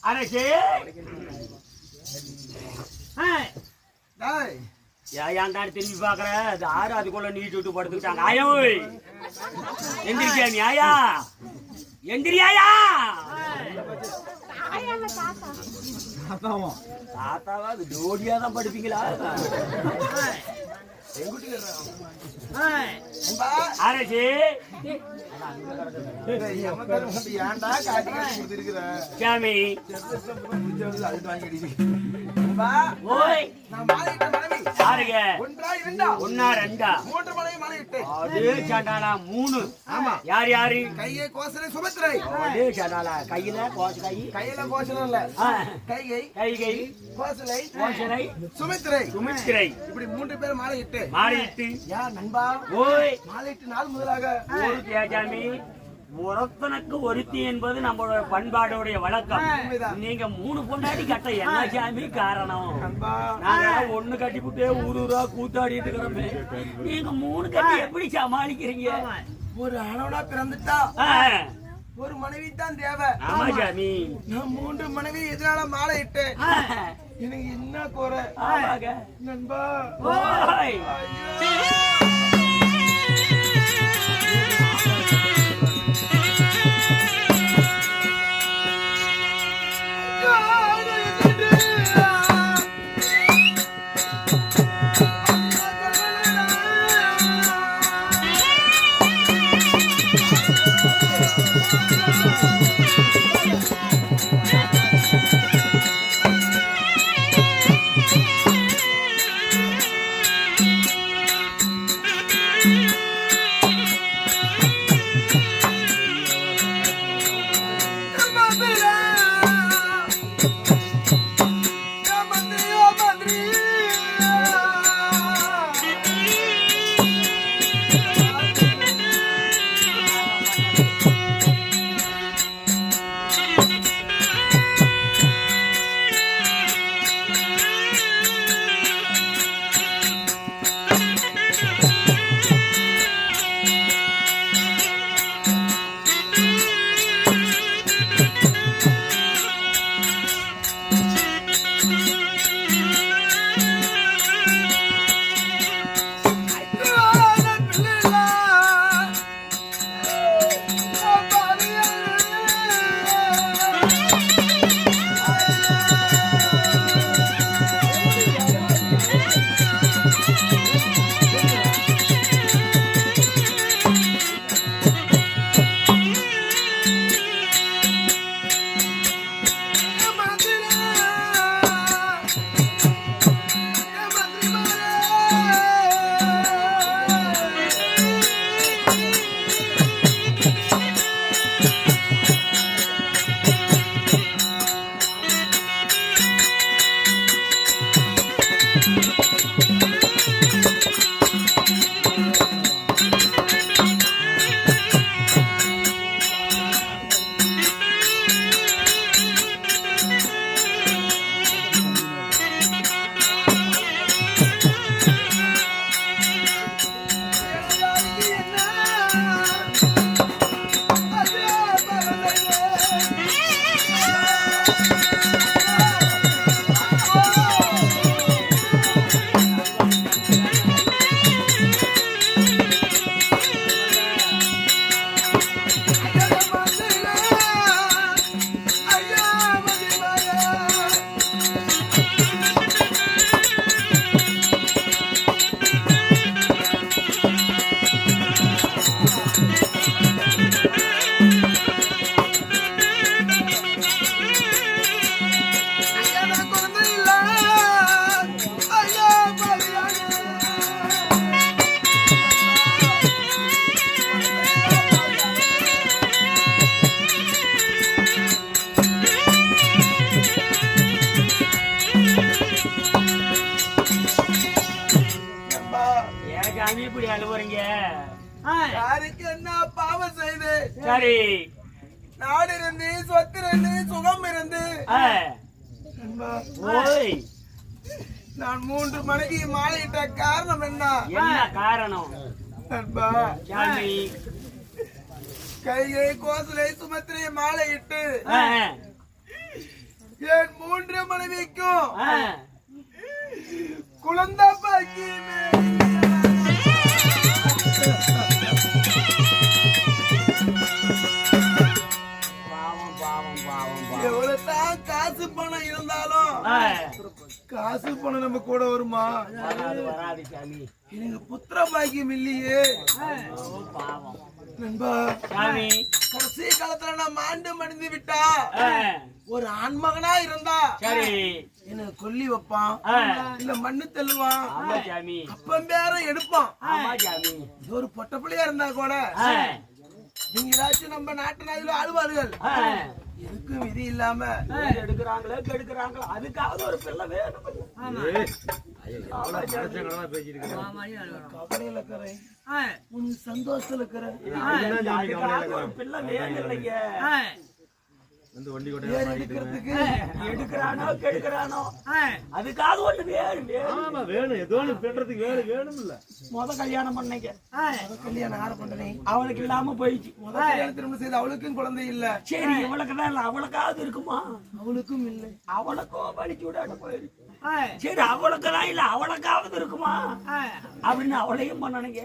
அரசே ஏன்டா திரும்பி பாக்குற அது ஆறு அதுக்குள்ள நீட்டு விட்டு படுத்துக்கிட்டாங்க ஆயா எந்திரிக்கியா நீ ஆயா எந்திரியாயா தாத்தாவா அது ஜோடியா தான் படுப்பீங்களா அரசே சாமி ஒன்னா ரெண்டா அதே சாண்டாளா மூணு யார் யாரு கையை கோசலை சுமத்திரை அதே சாண்டாளா கையில கோச கை கையில கோசலம் இல்ல கையை கை கோசலை சுமித்திரை இப்படி மூன்று பேர் மாலையிட்டு யார் நண்பா ஓய் மாலையிட்டு நாள் முதலாக ஒரு தேஜாமி ஒருத்தனுக்கு ஒருத்தி என்பது நம்மளோட பண்பாடுடைய வழக்கம். நீங்க மூணு பொண்டாட்டி கட்ட என்ன சாமி காரணம்? நாங்க ஒண்ணு கட்டிவிட்டே ஊரூரா கூத்தாடிட்டு இருக்கிறோமே, நீங்க மூணு கட்டி எப்படி சமாளிக்கிறீங்க? ஒரு அளவனா பிறந்துட்டா ஒரு மனைவி தான் தேவை. ஆமா சாமி, நான் மூன்று மனைவி எதனால மாலை இட்டு எனக்கு என்ன குறை நண்பா? சாமி இப்படி அழுவுறீங்க? யாருக்கு என்ன பாவம் செய்து சரி நாடு இருந்து சொத்து இருந்து சுகம் இருந்து நண்பா, ஓய் நான் 3 மணிக்கு மாலையிட்ட காரணம் என்ன என்ன காரணம் நண்பா? சாமி? கையை கோசலை சுமத்திரை மாலையிட்டு என் 3 மனைவிக்கும் குழந்தை பாக்கியமே. பாவம் பாவம் பாவம் பாவம். எவ்வளவுதான் காசு பணம் இருந்தாலும் காசு பணம் நம்ம கூட வருமா? வராது வராது சாமி. எனக்கு புத்திர பாக்கியம் இல்லையே பாவம் நண்பா. சாமி கடைசி காலத்துல நான் மாண்டு மடிந்து விட்டா ஒரு ஆண்மகனா இருந்தா சரி எனக்கு கொல்லி வைப்பான் இல்ல மண்ணு தள்ளுவான். ஆமா சாமி. அப்பம் பேர எடுப்பான். ஆமா சாமி. இது ஒரு பொட்ட பிள்ளையா இருந்தா கூட நீங்க ஏதாச்சும் நம்ம நாட்டு நாயில ஆழ்வார்கள் எதுக்கும் விதி இல்லாம எடுக்கிறாங்களே கெடுக்கிறாங்களோ அதுக்காவது ஒரு பிள்ளை வேணும். கவலையில இருக்கிறேன், உன் சந்தோஷத்துல இருக்கிறேன். அதுக்காவது ஒரு பிள்ளை வேணும் இல்லைங்க. எடுக்கிறதுக்கு எடுக்கிறானோ கெடுக்கிறானோ அதுக்காவது ஒண்ணு வேணும் வேணும் வேணும் ஏதோ ஒண்ணு பெண்றதுக்கு வேணும் இல்ல. முத கல்யாணம் பண்ணீங்க, கல்யாணம் யார பண்றேன்? அவளுக்கு இல்லாம போயிடுச்சு. முதல் கல்யாணம் திரும்ப செய்து அவளுக்கும் குழந்தை இல்ல. சரி இவளுக்கு தான் இல்ல, அவளுக்காவது இருக்குமா? அவளுக்கும் இல்லை. அவளுக்கும் வலிச்சு விடாட்ட போயிருக்கு. சரி அவளுக்கெல்லாம் இல்ல, அவளுக்காவது இருக்குமா அப்படின்னு அவளையும் பண்ணனுங்க.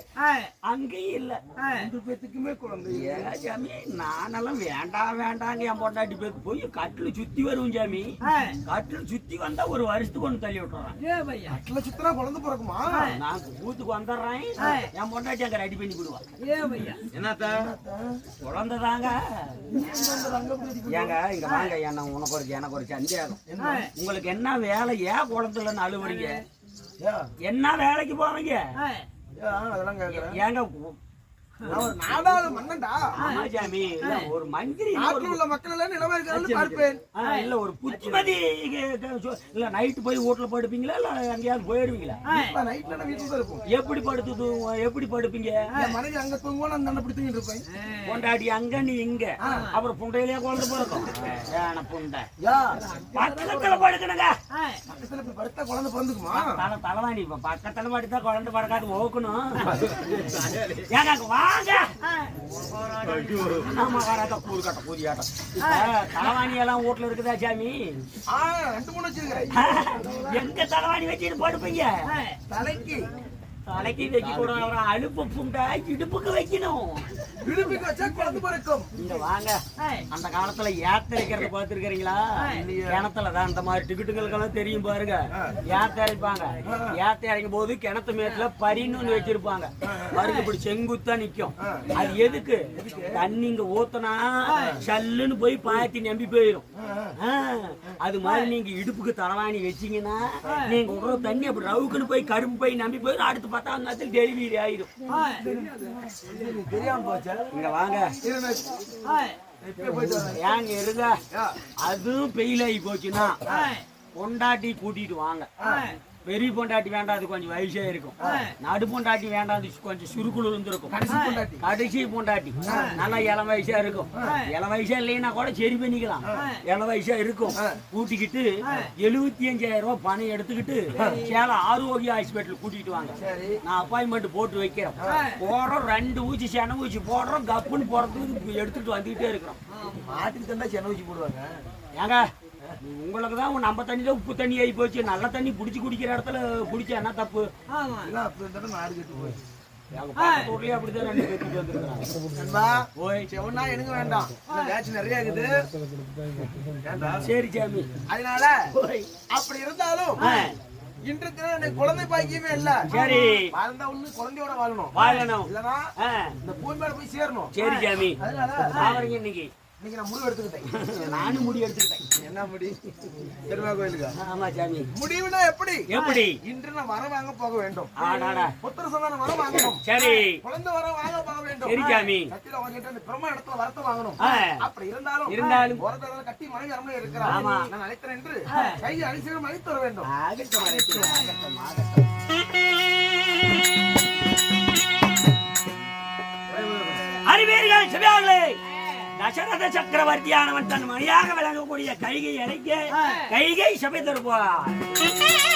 அங்கேயும் இல்ல. 2 பேத்துக்குமே குழந்தை இல்ல. சாமி நானெல்லாம் வேண்டாம் வேண்டாங்க என் பொண்டாட்டி பேருக்கு போய் கட்டில சுத்தி வருவோம் சாமி. கட்டில சுத்தி வந்தா ஒரு வருஷத்துக்கு ஒண்ணு தள்ளி விட்டுறான். கட்டில சுத்தினா குழந்தை பிறக்குமா? நான் வீட்டுக்கு வந்துடுறேன், என் பொண்டாட்டி அங்க ரெடி பண்ணி விடுவான். என்னத்தா குழந்தை தாங்க. ஏங்க இங்க வாங்க, என்ன உனக்கு ஒரு எனக்கு ஒரு சந்தேகம். உங்களுக்கு என்ன வேலை? ஏன் குழந்தைலன்னு அழுவுறீங்க? என்ன வேலைக்கு போவீங்க? அதெல்லாம் கேக்குறேன். ஏங்க நான் ஒரு நாடாளு மன்னன்டா. ஆமா சாமி. இல்ல ஒரு மந்திரி, நாட்டில் உள்ள மக்கள் எல்லாம் நிலமா இருக்கிறது பார்ப்பேன். இல்ல ஒரு புத்திமதி. இல்ல நைட்டு போய் வீட்டுல படுப்பீங்களா இல்ல அங்கேயாவது போயிடுவீங்களா? நைட்ல நான் வீட்டுல தான் இருப்போம். எப்படி படுத்து எப்படி படுப்பீங்க? என் மனைவி அங்க தூங்குவோம், நான் தண்டை பிடித்துக்கிட்டு இருப்பேன். பொண்டாட்டி அங்க நீ இங்க, அப்புறம் புண்டையிலேயே குழந்தை பிறக்கும். ஏன புண்டை பக்கத்துல படுக்கணுங்க. பக்கத்துல போய் படுத்தா குழந்தை பிறந்துக்குமா? தலைவாணி பக்கத்துல படுத்தா குழந்தை பிறக்காது ஓக்கணும். ஏங்க வாங்க. ஆமா வராத கூறு கட்ட கூதியாட்டம். தலைவாணி எல்லாம் வீட்டுல இருக்குதா சாமி? 2 3 வச்சிருக்கேன். எங்க தலைவாணி வச்சுட்டு படுப்பீங்க? தலைக்கு தலைக்கு வைக்க கூடாது, அழுப்பு புண்டை இடுப்புக்கு வைக்கணும். இடுப்புக்கு வச்சா குழந்தை பிறக்கும். இங்க வாங்க. அந்த காலத்துல ஏத்த வைக்கிறத பாத்துருக்கீங்களா? கிணத்துல தான் அந்த மாதிரி டிக்கெட்டுகளுக்கெல்லாம் தெரியும் பாருங்க. ஏத்த இறைப்பாங்க. ஏத்த இறைக்கும் போது கிணத்து மேட்டுல பரின்னு வச்சிருப்பாங்க. மருந்து இப்படி செங்குத்தா நிக்கும். அது எதுக்கு? தண்ணி இங்க ஊத்தனா சல்லுன்னு போய் பாத்தி நம்பி போயிடும். அது மாதிரி நீங்க இடுப்புக்கு தலைவாணி வச்சீங்கன்னா நீங்க விடுற தண்ணி அப்படி ரவுக்குன்னு போய் கரும்பு போய் நம்பி போயிடும். அடுத்து 10ஆம் நாள் டெலிவரி ஆயிடும். தெரியாம போச்சு. இங்க வாங்க. ஏங்க இருங்க. அதுவும் பெயில் ஆகி போச்சுன்னா பொண்டாட்டி கூட்டிட்டு வாங்க. பெரிய பொண்டாட்டி வேண்டாம், அது கொஞ்சம் வயசா இருக்கும். நடு பொண்டாட்டி வேண்டாம், அது கொஞ்சம் சுருக்குள் இருந்திருக்கும். கடைசி பொண்டாட்டி நல்லா இளம் வயசா இருக்கும். இளம் வயசா இல்லைன்னா கூட சரி பண்ணிக்கலாம். இளம் வயசா இருக்கும். கூட்டிக்கிட்டு 75,000 ரூபாய் பணம் எடுத்துக்கிட்டு சேலம் ஆரோக்கிய ஹாஸ்பிட்டல் கூட்டிட்டு வாங்க. நான் அப்பாயின்மெண்ட் போட்டு வைக்கிறேன். போடுறோம் 2 ஊசி சென ஊசி போடுறோம். கப்புன்னு போடுறதுக்கு எடுத்துட்டு வந்துகிட்டே இருக்கிறோம். மாட்டுக்கு தந்தா சென ஊசி போடுவாங்க. ஏங்க உங்களுக்கு தான் நம்ம தண்ணி தான் உப்பு தண்ணி ஆகி போச்சு. நல்ல தண்ணி புடிச்சு குடிக்கிற இடத்துல குடிச்சா என்ன தப்பு? நாடு கெட்டு போய் ஊர்லயே அப்படிதான் 2 பேருக்கு வந்துருக்காங்க. செவனா எனக்கு வேண்டாம், நிறைய இருக்குது. சரி சாமி. அதனால அப்படி இருந்தாலும் இன்றைக்கு எனக்கு குழந்தை பாக்கியமே இல்ல. சரி வாழ்ந்தா ஒண்ணு குழந்தையோட வாழணும். இல்லனா இந்த பூமி மேல போய் சேரணும். சரி சாமி. அதனால இன்னைக்கு நான் முடிவு எடுத்துக்கிட்டேன். நானும் முடி எடுத்துக்கிட்டேன். என்ன முடி? பெருமா கோயிலுக்கா? ஆமா சாமி. முடிவுனா எப்படி? எப்படி? இன்று நான் வர வாங்க போக வேண்டும். புத்திர சந்தானம் வர வாங்கணும். சரி. குழந்தை வர வாங்க போக வேண்டும். சரி சாமி. கட்டில வாங்கிட்டு அந்த பிரம்ம இடத்துல வரத்த வாங்கணும். அப்படி இருந்தாலும் ஒரு தடவை கட்டி மனைவி அரண்மனை இருக்கிறார். நான் அழைத்தேன் என்று கையை அழிச்சிடம் அழைத்து வர வேண்டும். ஆகட்டும். பெருமையாளே தசரத சக்கரவர்த்தியானவன் தன் மணியாக விளங்கக்கூடிய கைகை அழைக்க கைகை சபை தருவார்